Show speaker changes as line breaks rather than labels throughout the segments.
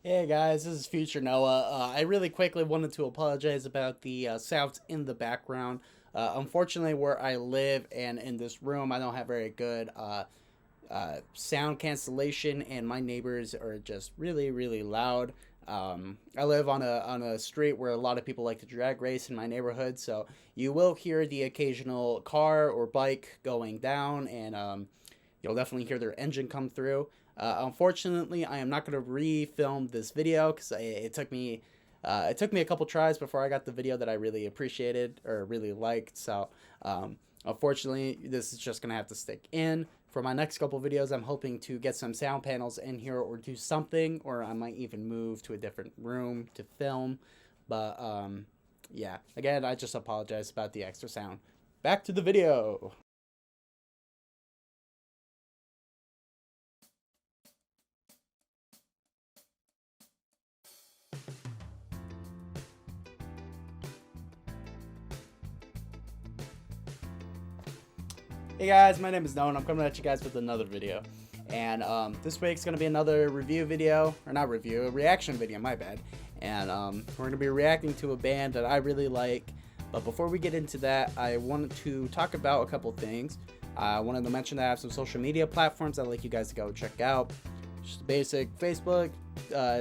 Hey guys, this is Future Noah. I really quickly wanted to apologize about the sounds in the background. Unfortunately, where I live and in this room, I don't have very good sound cancellation, and my neighbors are just really, really loud. I live on a street where a lot of people like to drag race in my neighborhood, so you will hear the occasional car or bike going down, and you'll definitely hear their engine come through. Unfortunately, I am not going to re-film this video because it took me a couple tries before I got the video that I really appreciated or really liked. So, unfortunately, this is just going to have to stick in. For my next couple videos, I'm hoping to get some sound panels in here or do something, or I might even move to a different room to film. But yeah, again, I just apologize about the extra sound. Back to the video. Hey guys, my name is Noah and I'm coming at you guys with another video. And this week's gonna be another review video, or not review, a reaction video, my bad. And we're gonna be reacting to a band that I really like. But before we get into that, I wanted to talk about a couple things. I wanted to mention that I have some social media platforms I'd like you guys to go check out. Just basic Facebook,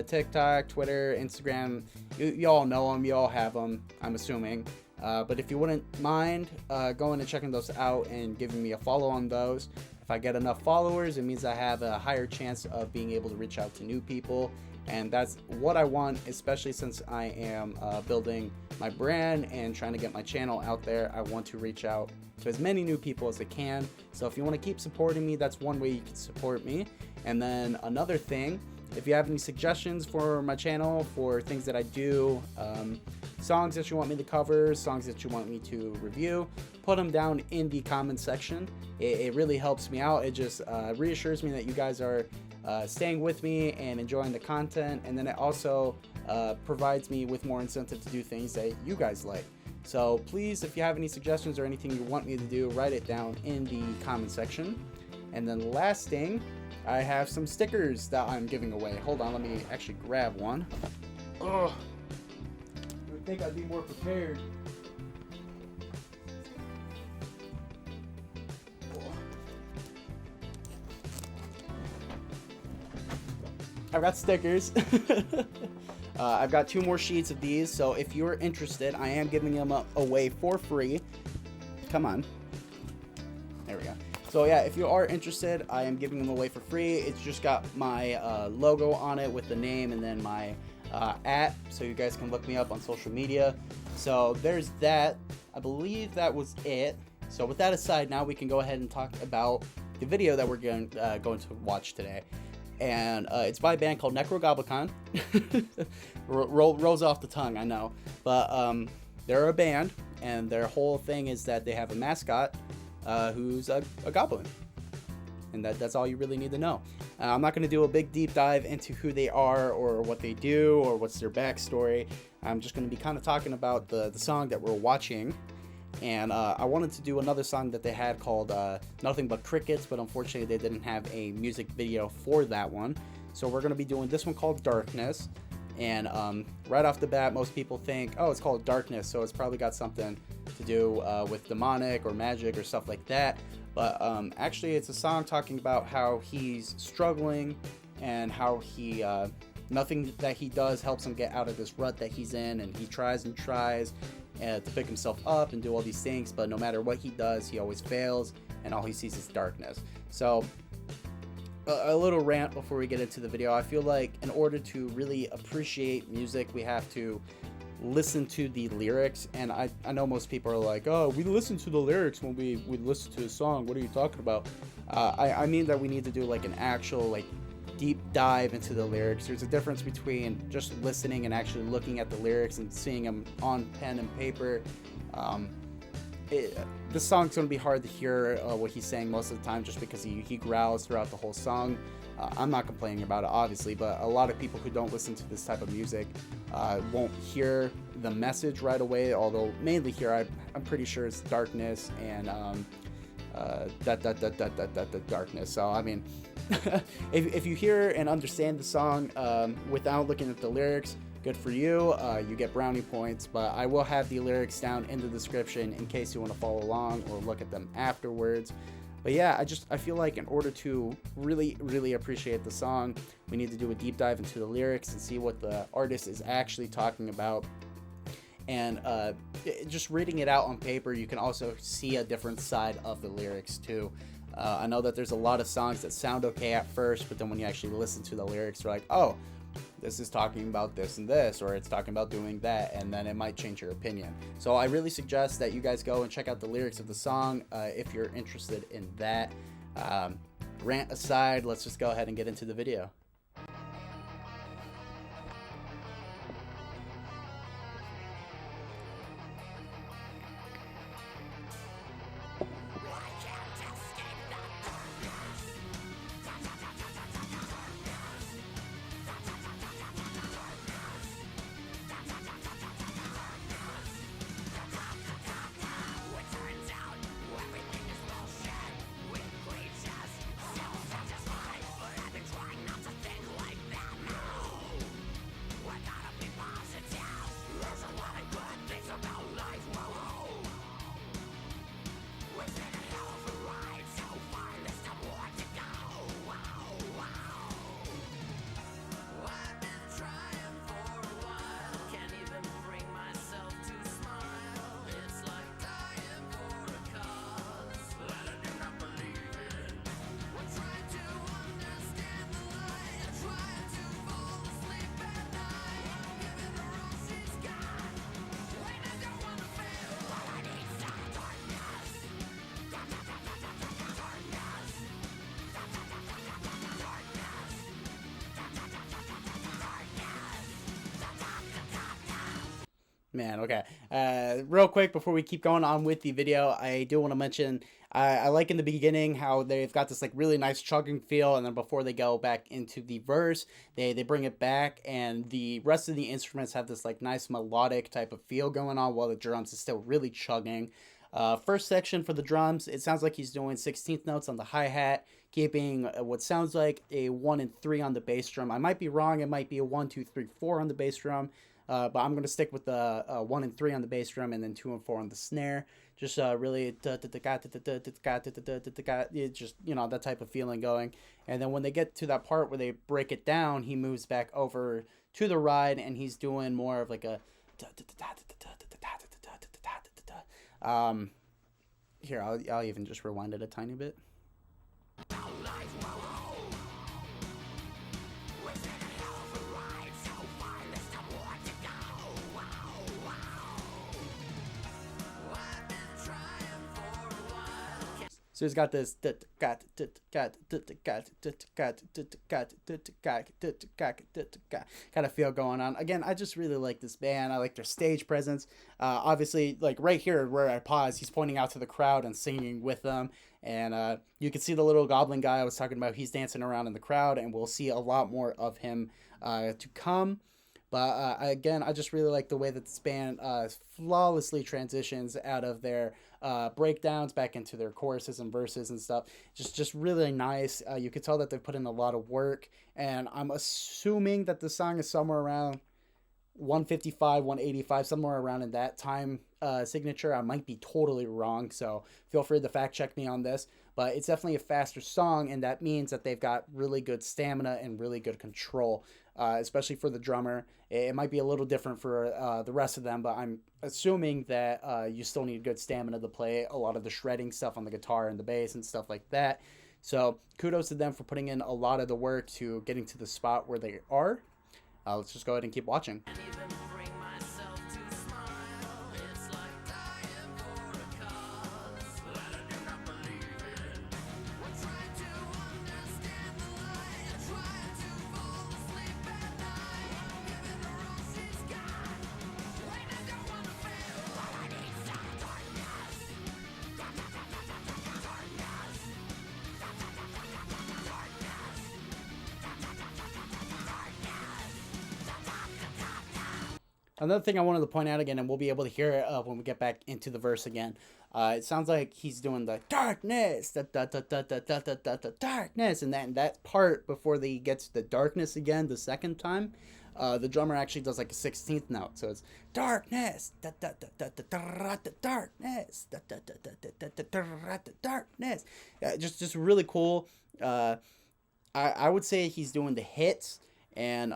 TikTok, Twitter, Instagram. You all know them, you all have them, I'm assuming. But if you wouldn't mind going and checking those out and giving me a follow on those, if I get enough followers, it means I have a higher chance of being able to reach out to new people. And that's what I want, especially since I am building my brand and trying to get my channel out there. I want to reach out to as many new people as I can. So if you want to keep supporting me, that's one way you can support me. And then another thing, if you have any suggestions for my channel, for things that I do, songs that you want me to cover, songs that you want me to review, put them down in the comment section. It really helps me out. It just reassures me that you guys are staying with me and enjoying the content, and then it also provides me with more incentive to do things that you guys like. So please, if you have any suggestions or anything you want me to do, write it down in the comment section. And then last thing, I have some stickers that I'm giving away. Hold on, let me actually grab one. Oh, I would think I'd be more prepared. I've got stickers. I've got two more sheets of these, so if you're interested, I am giving them away for free. Come on. There we go. So yeah, if you are interested, I am giving them away for free. It's just got my logo on it with the name and then my so you guys can look me up on social media. So there's that. I believe that was it. So with that aside, now we can go ahead and talk about the video that we're going to watch today. And it's by a band called Nekrogoblikon. Rolls off the tongue, I know. But they're a band, and their whole thing is that they have a mascot who's a goblin. And that's all you really need to know. I'm not going to do a big deep dive into who they are or what they do or what's their backstory. I'm just going to be kind of talking about the song that we're watching. And I wanted to do another song that they had called Nothing But Crickets, but unfortunately they didn't have a music video for that one. So we're going to be doing this one called Darkness. And right off the bat, most people think, oh, it's called Darkness, so it's probably got something to do with demonic or magic or stuff like that. But actually, it's a song talking about how he's struggling and how he nothing that he does helps him get out of this rut that he's in, and he tries and tries to pick himself up and do all these things, but no matter what he does, he always fails, and all he sees is darkness. So a little rant before we get into the video. I feel like in order to really appreciate music, we have to listen to the lyrics. And I know most people are like, oh, we listen to the lyrics when we listen to a song. What are you talking about? I mean that we need to do like an actual like deep dive into the lyrics. There's a difference between just listening and actually looking at the lyrics and seeing them on pen and paper. The song's going to be hard to hear what he's saying most of the time, just because he growls throughout the whole song. I'm not complaining about it, obviously, but a lot of people who don't listen to this type of music won't hear the message right away, although mainly here I'm pretty sure it's darkness and darkness. So I mean, if you hear and understand the song without looking at the lyrics, good for you. You get brownie points, but I will have the lyrics down in the description in case you want to follow along or look at them afterwards. But yeah, I feel like in order to really appreciate the song, we need to do a deep dive into the lyrics and see what the artist is actually talking about. And just reading it out on paper, you can also see a different side of the lyrics too. I know that there's a lot of songs that sound okay at first, but then when you actually listen to the lyrics, you're like, oh, this is talking about this and this, or it's talking about doing that, and then it might change your opinion. So I really suggest that you guys go and check out the lyrics of the song if you're interested in that. Rant aside, let's just go ahead and get into the video. Man, okay. Real quick before we keep going on with the video, I do want to mention I like in the beginning how they've got this like really nice chugging feel, and then before they go back into the verse, they bring it back, and the rest of the instruments have this like nice melodic type of feel going on while the drums is still really chugging. First section for the drums, it sounds like he's doing 16th notes on the hi-hat, keeping what sounds like a 1 and 3 on the bass drum. I might be wrong, it might be a 1, 2, 3, 4 on the bass drum. But I'm going to stick with the 1 and 3 on the bass drum, and then 2 and 4 on the snare. Just really, just, you know, that type of feeling going. And then when they get to that part where they break it down, he moves back over to the ride, and he's doing more of like a here, I'll even just rewind it a tiny bit. So he's got this kind of feel going on. Again, I just really like this band. I like their stage presence. Obviously, like right here where I pause, he's pointing out to the crowd and singing with them. And you can see the little goblin guy I was talking about. He's dancing around in the crowd, and we'll see a lot more of him to come. But again, I just really like the way that this band flawlessly transitions out of their breakdowns back into their choruses and verses and stuff. Just really nice. You can tell that they put in a lot of work, and I'm assuming that the song is somewhere around 155, 185, somewhere around in that time signature. I might be totally wrong, so feel free to fact check me on this. But it's definitely a faster song, and that means that they've got really good stamina and really good control, especially for the drummer. It might be a little different for the rest of them, but I'm assuming that you still need good stamina to play a lot of the shredding stuff on the guitar and the bass and stuff like that. So kudos to them for putting in a lot of the work to getting to the spot where they are. Let's just go ahead and keep watching. Another thing I wanted to point out again, and we'll be able to hear it when we get back into the verse again. It sounds like he's doing the darkness, the darkness, and that part before he gets the darkness again the second time. The drummer actually does like a 16th note, so it's darkness, darkness, darkness. Just really cool. I would say he's doing the hits. And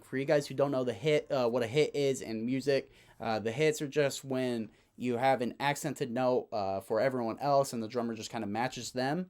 for you guys who don't know what a hit is in music, the hits are just when you have an accented note for everyone else, and the drummer just kind of matches them.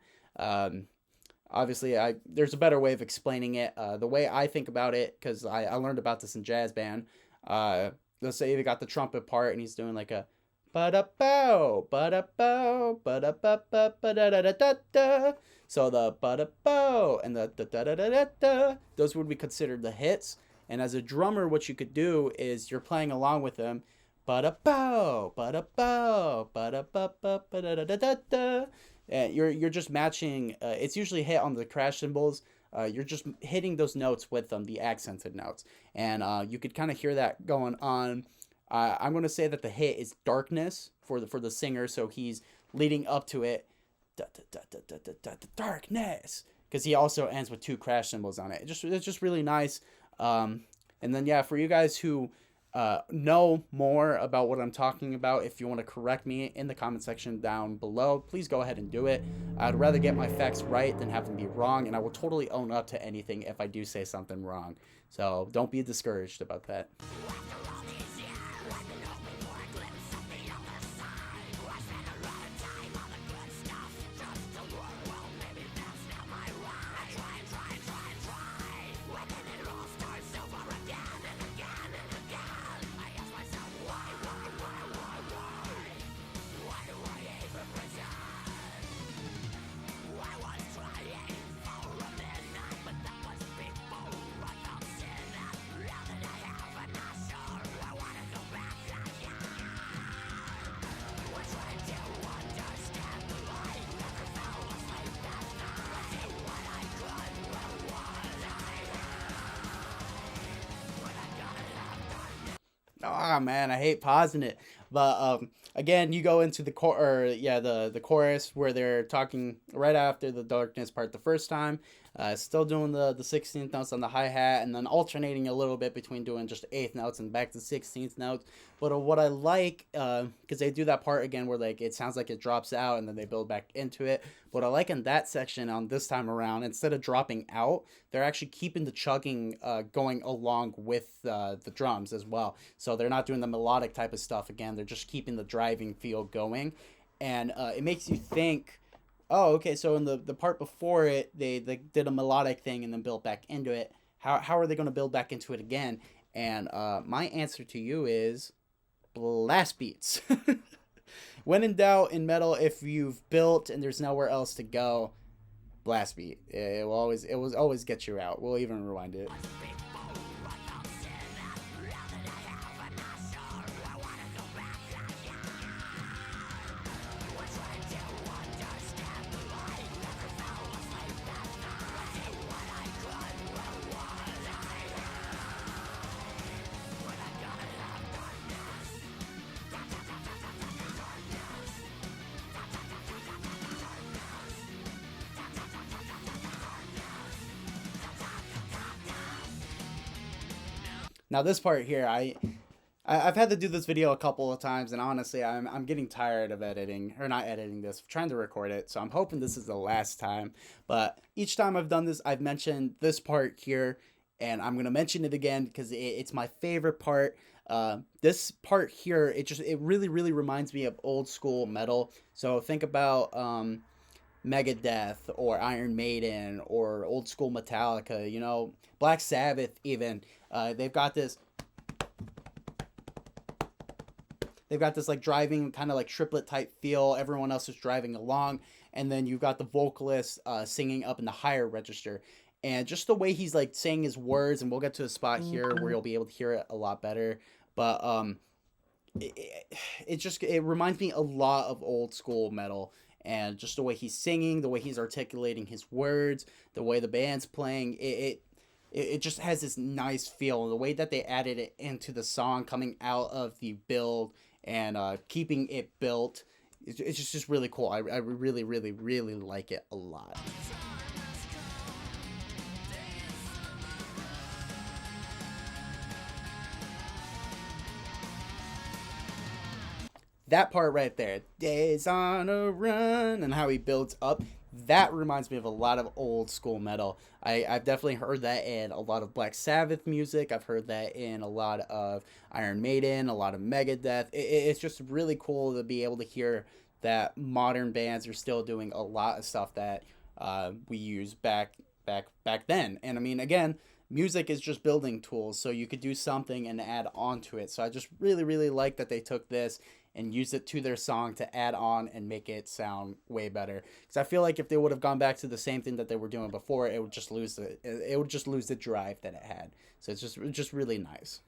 Obviously, there's a better way of explaining it. The way I think about it, because I learned about this in jazz band. Let's say you got the trumpet part, and he's doing like a ba-da-bow, ba-da-bow, ba-da-ba-ba, ba-da-da-da-da. So the ba-da-bow and the da-da-da-da-da, those would be considered the hits. And as a drummer, what you could do is you're playing along with them. Ba-da-bow, ba-da-bow, ba-da-ba-ba, ba-da-da-da-da. And you're just matching. It's usually hit on the crash cymbals. You're just hitting those notes with them, the accented notes. And you could kind of hear that going on. I'm going to say that the hit is darkness for the singer, so he's leading up to it. Darkness, because he also ends with two crash cymbals on it. It's just really nice. And then yeah, for you guys who know more about what I'm talking about, if you want to correct me in the comment section down below, please go ahead and do it. I'd rather get my facts right than have them be wrong, and I will totally own up to anything if I do say something wrong. So don't be discouraged about that. Oh man, I hate pausing it. But again, you go into the the chorus where they're talking right after the darkness part the first time. Still doing the 16th notes on the hi-hat, and then alternating a little bit between doing just 8th notes and back to 16th notes. But what I like, because they do that part again where like it sounds like it drops out and then they build back into it. What I like in that section on this time around, instead of dropping out, they're actually keeping the chugging going along with the drums as well. So they're not doing the melodic type of stuff again. They're just keeping the driving feel going. And it makes you think, oh, okay, so in the part before it, they did a melodic thing and then built back into it. How are they going to build back into it again? And my answer to you is blast beats. When in doubt in metal, if you've built and there's nowhere else to go, blast beat. It will always get you out. We'll even rewind it. Now this part here, I've had to do this video a couple of times, and honestly, I'm getting tired of editing, or not editing this, trying to record it. So I'm hoping this is the last time. But each time I've done this, I've mentioned this part here, and I'm gonna mention it again because it's my favorite part. This part here, it really reminds me of old school metal. So think about Megadeth or Iron Maiden or old school Metallica, you know, Black Sabbath even. They've got this like driving kind of like triplet type feel. Everyone else is driving along, and then you've got the vocalist singing up in the higher register. And just the way he's like saying his words, and we'll get to a spot here where you'll be able to hear it a lot better. But it reminds me a lot of old school metal. And just the way he's singing, the way he's articulating his words, the way the band's playing, it just has this nice feel. The way that they added it into the song, coming out of the build and keeping it built, it's just really cool. I really, really, really like it a lot. That part right there, days on a run, and how he builds up, that reminds me of a lot of old school metal. I've definitely heard that in a lot of Black Sabbath music. I've heard that in a lot of Iron Maiden, a lot of Megadeth. It's just really cool to be able to hear that modern bands are still doing a lot of stuff that we use back then. And I mean, again, music is just building tools, so you could do something and add on to it. So I just really, really like that they took this and used it to their song to add on and make it sound way better. Because I feel like if they would have gone back to the same thing that they were doing before, it would just lose the drive that it had. So it's just really nice.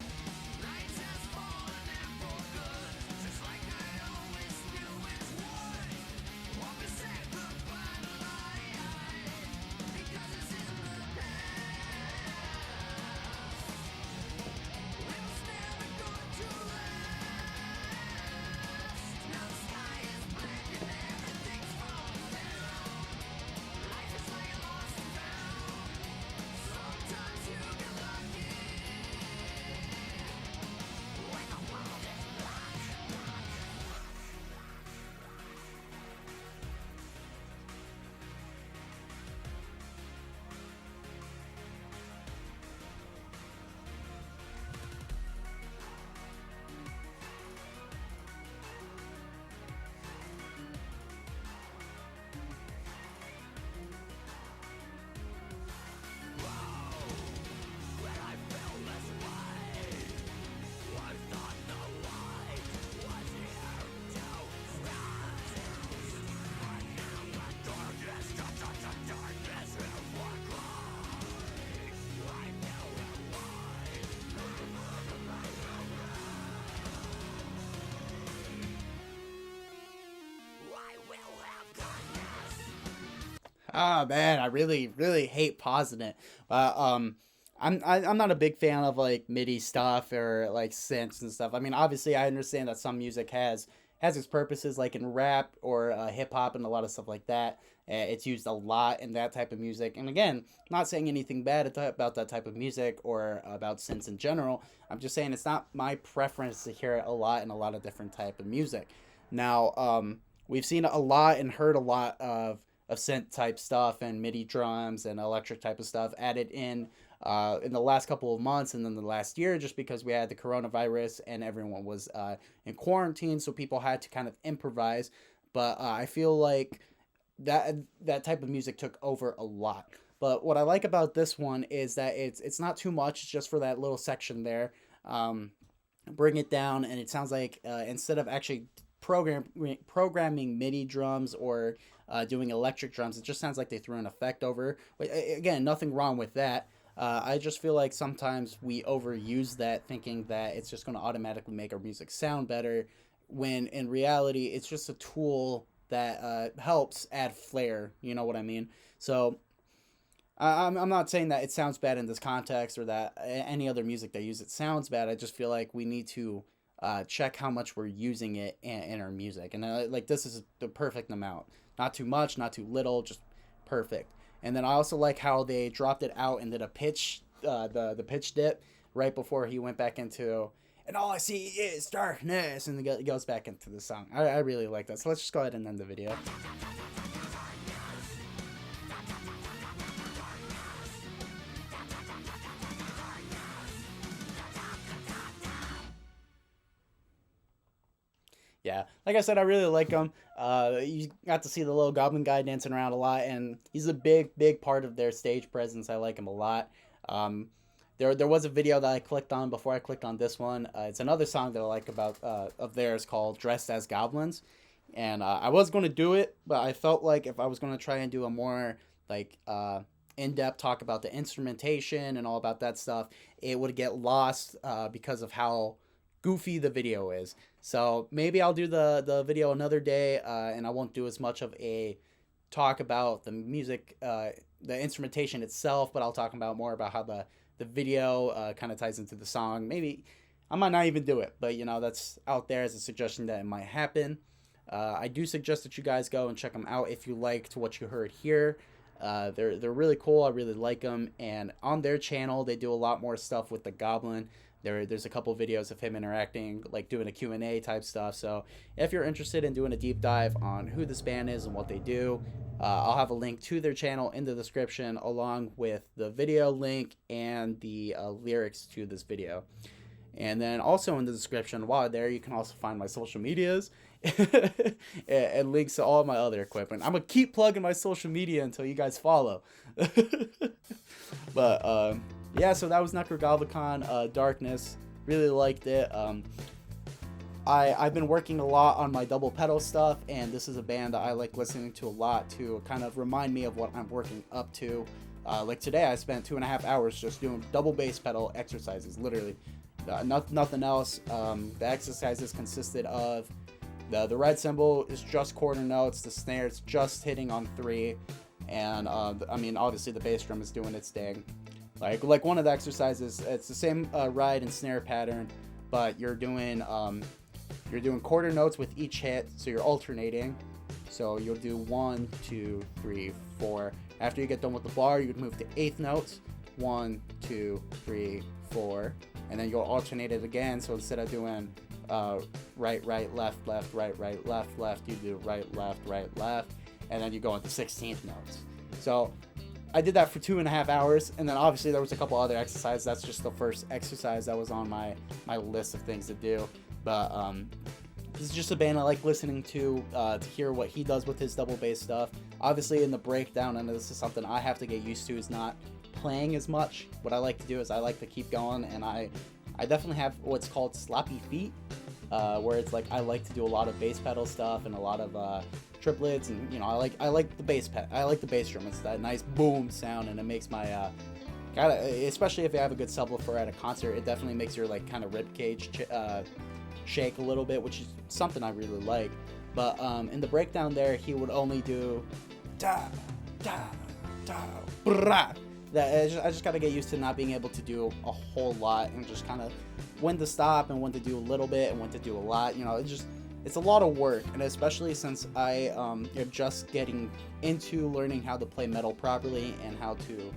Oh man, I really really hate pausing it. I'm not a big fan of like MIDI stuff or like synths and stuff. I mean, obviously I understand that some music has its purposes, like in rap or hip hop and a lot of stuff like that. It's used a lot in that type of music. And again, not saying anything bad about that type of music or about synths in general. I'm just saying it's not my preference to hear it a lot in a lot of different type of music. Now, we've seen a lot and heard a lot of synth type stuff and MIDI drums and electric type of stuff added in the last couple of months and then the last year, just because we had the coronavirus and everyone was in quarantine, so people had to kind of improvise. But I feel like that type of music took over a lot. But what I like about this one is that it's not too much, just for that little section there. Um, Bring it down, and it sounds like instead of actually programming MIDI drums or doing electric drums, it just sounds like they threw an effect over. Again, nothing wrong with that. I just feel like sometimes we overuse that, thinking that it's just going to automatically make our music sound better, when in reality, it's just a tool that helps add flair. You know what I mean? So I'm not saying that it sounds bad in this context or that any other music they use it sounds bad. I just feel like we need to check how much we're using it in our music. And like this is the perfect amount. Not too much, not too little, just perfect. And then I also like how they dropped it out and did a pitch, the pitch dip right before he went back into, and all I see is darkness, and it goes back into the song. I really like that. So let's just go ahead and end the video. Yeah, like I said, I really like him. You got to see the little goblin guy dancing around a lot, and he's a big part of their stage presence. I like him a lot. Um, there was a video that I clicked on before I clicked on this one. It's another song that I like about of theirs called "Dressed as Goblins," and I was going to do it, but I felt like if I was going to try and do a more like in-depth talk about the instrumentation and all about that stuff, it would get lost because of how goofy the video is. So maybe I'll do the video another day, and I won't do as much of a talk about the music the instrumentation itself, but I'll talk about more about how the video kind of ties into the song. Maybe I might not even do it, but you know, that's out there as a suggestion that it might happen. I do suggest that you guys go and check them out if you liked what you heard here. They're really cool. I really like them, and on their channel they do a lot more stuff with the Goblin. There's a couple videos of him interacting, like doing a Q&A type stuff. So if you're interested in doing a deep dive on who this band is and what they do, I'll have a link to their channel in the description, along with the video link and the lyrics to this video. And then also in the description, while there, you can also find my social medias and links to all my other equipment. I'm gonna keep plugging my social media until you guys follow. But yeah, so that was Necrogoblikon, Darkness. Really liked it. I've been working a lot on my double pedal stuff, and this is a band that I like listening to a lot to kind of remind me of what I'm working up to. Like today, I spent 2.5 hours just doing double bass pedal exercises, literally. Nothing else. The exercises consisted of the red cymbal is just quarter notes, the snare is just hitting on 3, and I mean, obviously the bass drum is doing its thing. Like one of the exercises, it's the same ride and snare pattern, but you're doing quarter notes with each hit, so you're alternating. So you'll do 1, 2, 3, 4. After you get done with the bar, you would move to 8th notes. 1, 2, 3, 4, and then you'll alternate it again. So instead of doing right, right, left, left, right, right, left, left, you do right, left, and then you go into 16th notes. So I did that for 2.5 hours, and then obviously there was a couple other exercises. That's just the first exercise that was on my list of things to do. But this is just a band I like listening to hear what he does with his double bass stuff. Obviously in the breakdown, and this is something I have to get used to, is not playing as much. What I like to do is I like to keep going, and I definitely have what's called sloppy feet, where it's like I like to do a lot of bass pedal stuff and a lot of triplets, and you know, I like the bass drum. It's that nice boom sound, and it makes my especially if you have a good subwoofer at a concert, it definitely makes your like kind of rib cage shake a little bit, which is something I really like. But in the breakdown there, he would only do da da da brah. I just gotta get used to not being able to do a whole lot, and just kind of when to stop and when to do a little bit and when to do a lot. You know, it's a lot of work, and especially since I am just getting into learning how to play metal properly and how to,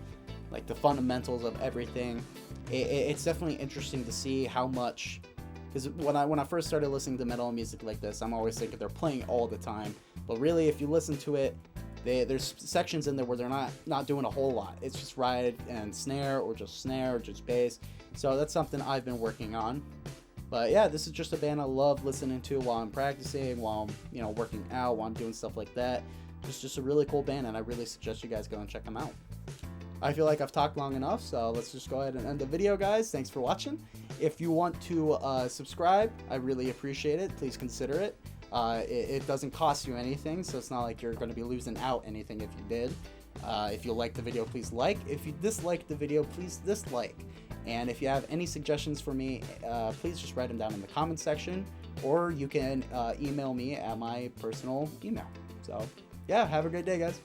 like, the fundamentals of everything. It's definitely interesting to see how much, because when I first started listening to metal music like this, I'm always thinking they're playing all the time, but really if you listen to it, there's sections in there where they're not doing a whole lot. It's just ride and snare, or just bass. So that's something I've been working on. But yeah, this is just a band I love listening to while I'm practicing, while I'm working out, while I'm doing stuff like that. It's just a really cool band, and I really suggest you guys go and check them out. I feel like I've talked long enough, so let's just go ahead and end the video, guys. Thanks for watching. If you want to subscribe, I really appreciate it. Please consider it. It doesn't cost you anything, so it's not like you're going to be losing out anything if you did. If you like the video, please like. If you dislike the video, please dislike. And if you have any suggestions for me, please just write them down in the comment section, or you can email me at my personal email. So yeah, have a great day, guys.